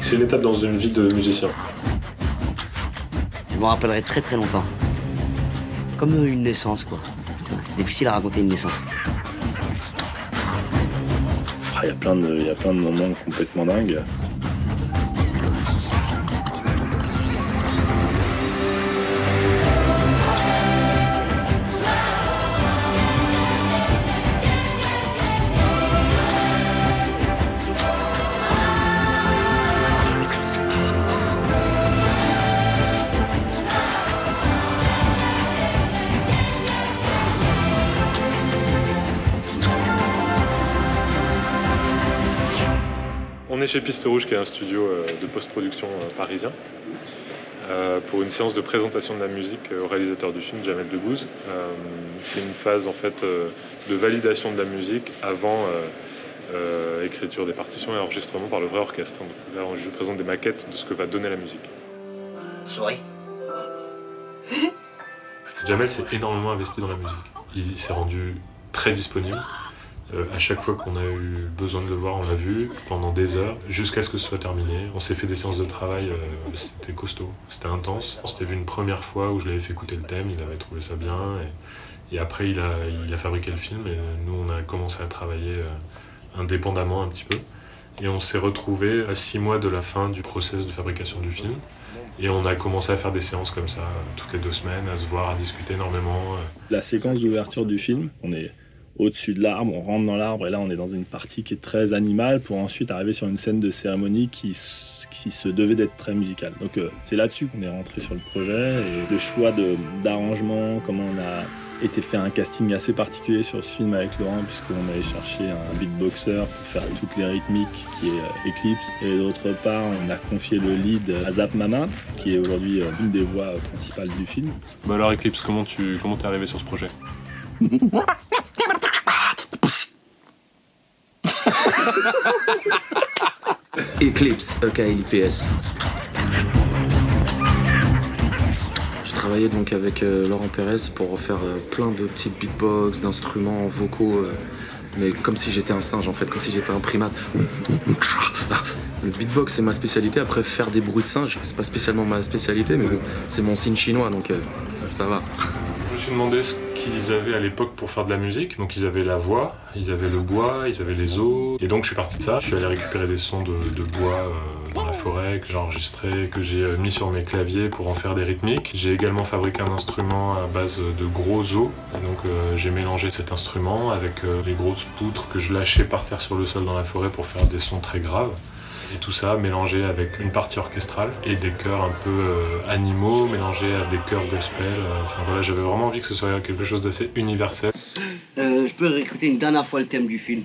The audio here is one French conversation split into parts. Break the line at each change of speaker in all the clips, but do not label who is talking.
C'est une étape dans une vie de musicien.
Je m'en rappellerai très très longtemps. Comme une naissance, quoi. C'est difficile à raconter une naissance.
Il y a plein de moments complètement dingues.
On est chez Piste Rouge, qui est un studio de post-production parisien, pour une séance de présentation de la musique au réalisateur du film, Jamel Debbouze. C'est une phase en fait de validation de la musique avant écriture des partitions et enregistrement par le vrai orchestre. Donc là, je présente des maquettes de ce que va donner la musique.
Souris.
Jamel s'est énormément investi dans la musique. Il s'est rendu très disponible. À chaque fois qu'on a eu besoin de le voir, on l'a vu pendant des heures, jusqu'à ce que ce soit terminé. On s'est fait des séances de travail, c'était costaud, c'était intense. On s'était vu une première fois où je lui avais fait écouter le thème, il avait trouvé ça bien. Et après, il a fabriqué le film et nous, on a commencé à travailler indépendamment un petit peu. Et on s'est retrouvés à 6 mois de la fin du process de fabrication du film. Et on a commencé à faire des séances comme ça, toutes les 2 semaines, à se voir, à discuter énormément.
La séquence d'ouverture du film, on est au-dessus de l'arbre, on rentre dans l'arbre et là on est dans une partie qui est très animale pour ensuite arriver sur une scène de cérémonie qui se devait d'être très musicale. Donc c'est là-dessus qu'on est rentré sur le projet et le choix d'arrangement, comment on a été fait un casting assez particulier sur ce film avec Laurent puisqu'on allait chercher un beatboxer pour faire toutes les rythmiques qui est Eclipse et d'autre part on a confié le lead à Zap Mama qui est aujourd'hui une des voix principales du film.
Bah alors Eclipse, comment t'es arrivé sur ce projet?
Eclipse, aka IPS. J'ai travaillé donc avec Laurent Pérez pour refaire plein de petites beatbox, d'instruments vocaux, mais comme si j'étais un singe en fait, comme si j'étais un primate. Le beatbox c'est ma spécialité, après faire des bruits de singe, c'est pas spécialement ma spécialité, mais bon, c'est mon signe chinois donc ça va.
Je me suis demandé ce qu'ils avaient à l'époque pour faire de la musique. Donc ils avaient la voix, ils avaient le bois, ils avaient les os. Et donc je suis parti de ça. Je suis allé récupérer des sons de bois dans la forêt que j'ai enregistré, que j'ai mis sur mes claviers pour en faire des rythmiques. J'ai également fabriqué un instrument à base de gros os. Et donc j'ai mélangé cet instrument avec les grosses poutres que je lâchais par terre sur le sol dans la forêt pour faire des sons très graves. Et tout ça mélangé avec une partie orchestrale et des chœurs un peu animaux, mélangés à des chœurs gospel. Enfin voilà, j'avais vraiment envie que ce soit quelque chose d'assez universel.
Je peux réécouter une dernière fois le thème du film.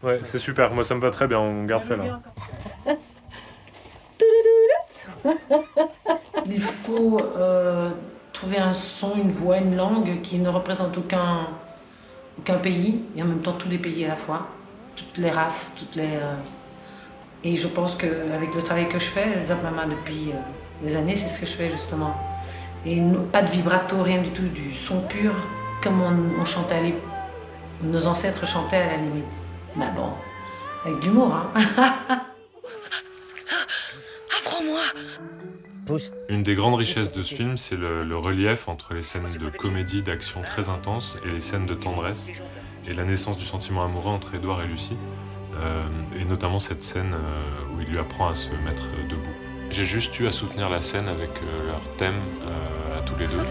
Ouais, c'est super, moi ça me va très bien, on garde ça là.
Il faut trouver un son, une voix, une langue qui ne représente aucun pays, et en même temps tous les pays à la fois, toutes les races, Et je pense qu'avec le travail que je fais, Zap Mama depuis des années, c'est ce que je fais justement. Et pas de vibrato, rien du tout, du son pur, comme on chantait nos ancêtres chantaient à la limite. Mais bon, avec de l'humour, hein.
Apprends-moi. Pousse.
Une des grandes richesses de ce film, c'est le relief entre les scènes de comédie, d'action très intense et les scènes de tendresse et la naissance du sentiment amoureux entre Édouard et Lucie. Et notamment cette scène où il lui apprend à se mettre debout. J'ai juste eu à soutenir la scène avec leur thème à tous les deux.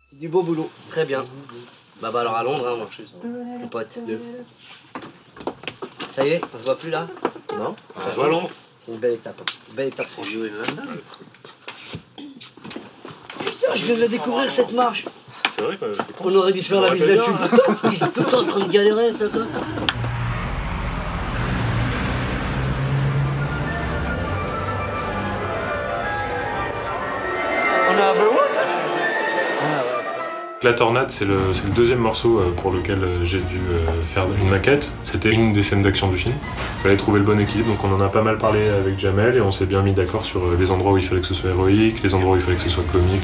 C'est du beau boulot, très bien. Bah alors à Londres, hein, mon pote. Ça y est, on se voit plus là? Non?
Ça va Londres?
C'est une belle étape. Une belle étape. C'est joué maintenant. Putain, je viens de la découvrir cette marche.
C'est vrai quoi, c'est con.
On aurait dû se faire la visite là-dessus. Je suis tout le temps en train de galérer, ça quoi.
La Tornade, c'est le deuxième morceau pour lequel j'ai dû faire une maquette. C'était une des scènes d'action du film. Il fallait trouver le bon équilibre, donc on en a pas mal parlé avec Jamel et on s'est bien mis d'accord sur les endroits où il fallait que ce soit héroïque, les endroits où il fallait que ce soit comique.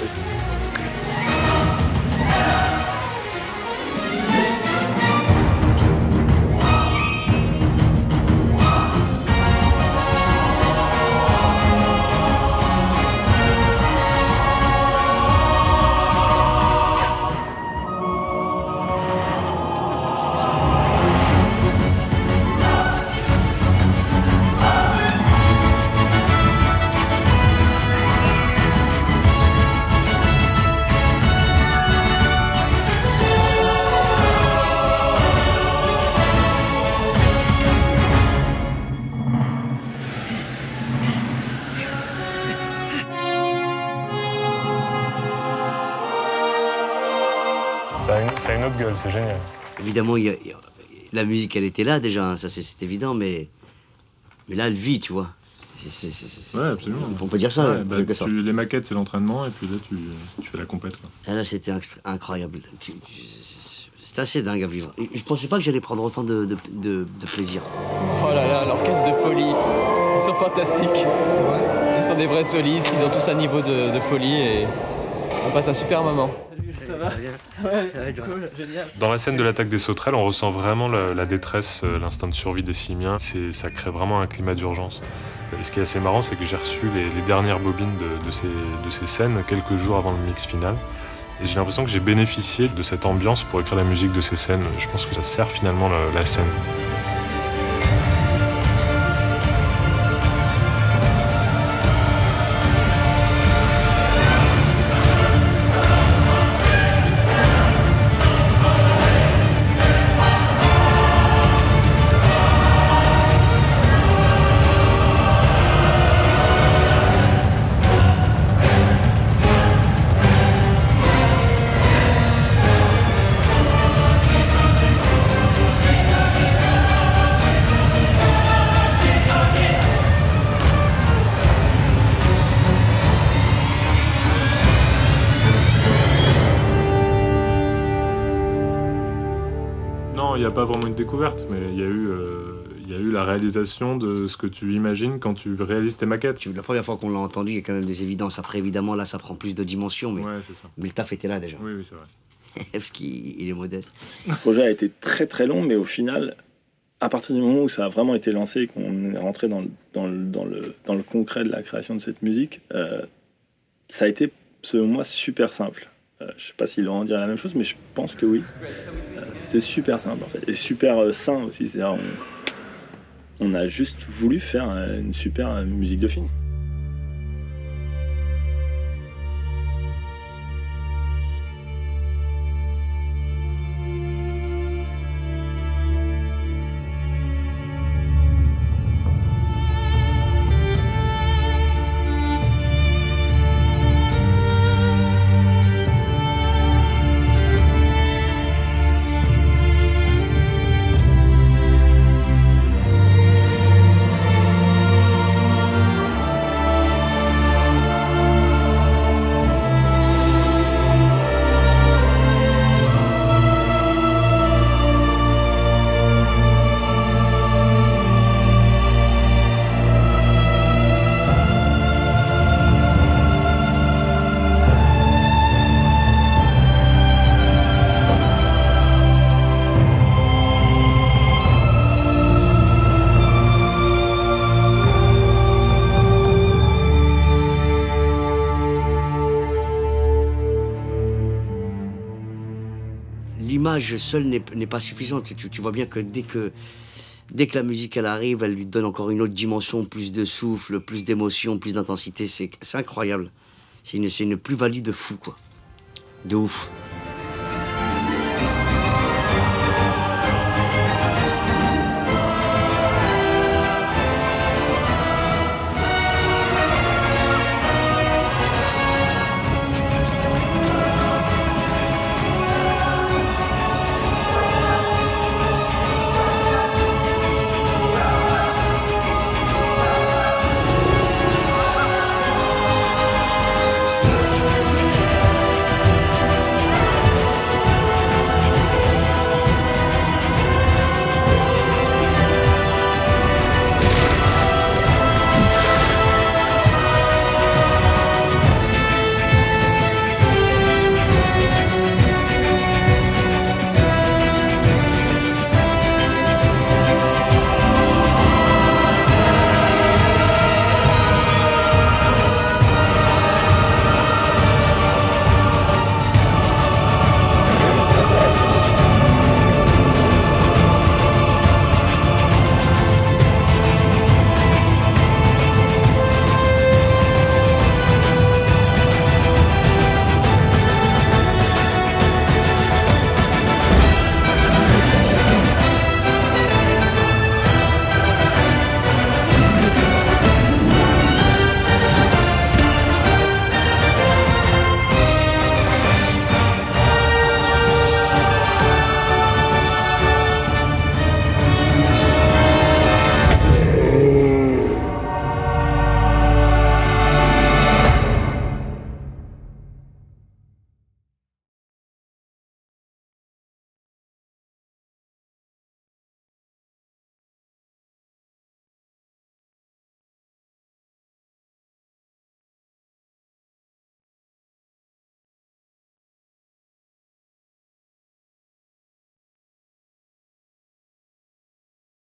Ça a une autre gueule, c'est génial.
Évidemment, la musique, elle était là déjà, hein, ça c'est évident, mais là, elle vit, tu vois.
Ouais, absolument.
On peut dire ça,
ouais, bah, les maquettes, c'est l'entraînement, et puis là, tu fais la compète, quoi.
Ah, là, c'était incroyable. C'était assez dingue à vivre. Je pensais pas que j'allais prendre autant de plaisir.
Oh là là, l'orchestre de folie, ils sont fantastiques. Ce sont des vrais solistes, ils ont tous un niveau de folie et on passe un super moment.
Ça va? Ouais, cool,
génial.
Dans la scène de l'attaque des sauterelles, on ressent vraiment la détresse, l'instinct de survie des simiens. Ça crée vraiment un climat d'urgence. Et ce qui est assez marrant, c'est que j'ai reçu les dernières bobines de ces scènes quelques jours avant le mix final. Et j'ai l'impression que j'ai bénéficié de cette ambiance pour écrire la musique de ces scènes. Je pense que ça sert finalement la scène. Il n'y a pas vraiment une découverte, mais il y a eu la réalisation de ce que tu imagines quand tu réalises tes maquettes.
La première fois qu'on l'a entendu, il y a quand même des évidences. Après, évidemment, là, ça prend plus de dimensions, mais,
ouais, c'est ça.
Mais le taf était là déjà.
Oui, c'est vrai.
Parce qu'il est modeste.
Ce projet a été très très long, mais au final, à partir du moment où ça a vraiment été lancé et qu'on est rentré dans le concret de la création de cette musique, ça a été, selon moi, super simple. Je ne sais pas si Laurent dirait la même chose, mais je pense que oui. C'était super simple en fait, et super sain aussi. C'est-à-dire, on a juste voulu faire une super musique de film.
L'image seule n'est pas suffisante. Tu vois bien que dès que la musique elle arrive, elle lui donne encore une autre dimension, plus de souffle, plus d'émotion, plus d'intensité. C'est incroyable. C'est une plus-value de fou, quoi. De ouf.